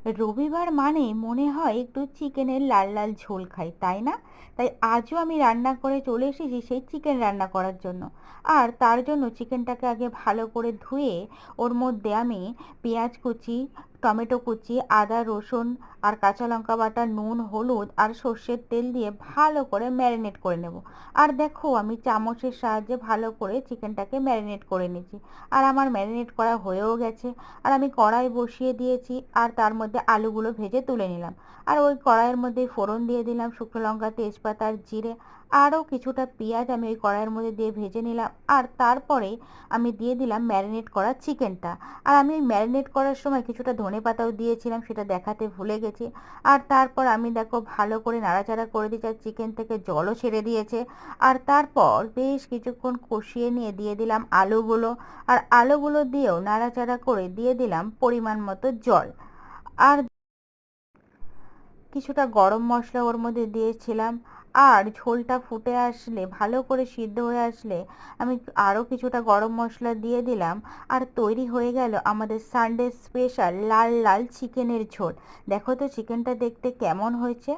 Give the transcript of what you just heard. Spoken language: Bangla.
রবিবার মানে মনে হয় একটু চিকেনের লাল লাল ঝোল খাই, তাই না? তাই আজও আমি রান্না করে চলে এসেছি সেই চিকেন রান্না করার জন্য। আর তার জন্য চিকেনটাকে আগে ভালো করে ধুয়ে ওর মধ্যে আমি পেঁয়াজ কুচি, টমেটো কুচি, আদা রসুন আর কাঁচা লঙ্কা বাটা, নুন, হলুদ আর সর্ষের তেল দিয়ে ভালো করে ম্যারিনেট করে নেব। আর দেখো আমি চামচের সাহায্যে ভালো করে চিকেনটাকে ম্যারিনেট করে নিয়েছি। আর আমার ম্যারিনেট করা হয়েও গেছে। আর আমি কড়াই বসিয়ে দিয়েছি আর তার মধ্যে আলুগুলো ভেজে তুলে নিলাম। আর ওই কড়াইয়ের মধ্যে ফোড়ন দিয়ে দিলাম শুকনো লঙ্কা, তেজপাতা আর জিরে। আরও কিছুটা পেঁয়াজ আমি ওই কড়াইয়ের মধ্যে দিয়ে ভেজে নিলাম। আর তারপরে আমি দিয়ে দিলাম ম্যারিনেট করা চিকেনটা। আর আমি ওই ম্যারিনেট করার সময় কিছুটা ধনেপাতাও দিয়েছিলাম, সেটা দেখাতে ভুলে গেছি। আর তারপর আমি দেখো ভালো করে নাড়াচাড়া করে দিয়েছি, আর চিকেন থেকে জলও ছেড়ে দিয়েছে। আর তারপর বেশ কিছুক্ষণ কষিয়ে নিয়ে দিয়ে দিলাম আলুগুলো। আর আলুগুলো দিয়েও নাড়াচাড়া করে দিয়ে দিলাম পরিমাণ মতো জল। আর কিছুটা গরম মশলা ওর মধ্যে দিয়েছিলাম। আর ঝোলটা ফুটে আসলে, ভালো করে সিদ্ধ হয়ে আসলে আমি আরও কিছুটা গরম মশলা দিয়ে দিলাম। আর তৈরি হয়ে গেল আমাদের সানডে স্পেশাল লাল লাল চিকেনের ঝোল। দেখো তো চিকেনটা দেখতে কেমন হয়েছে।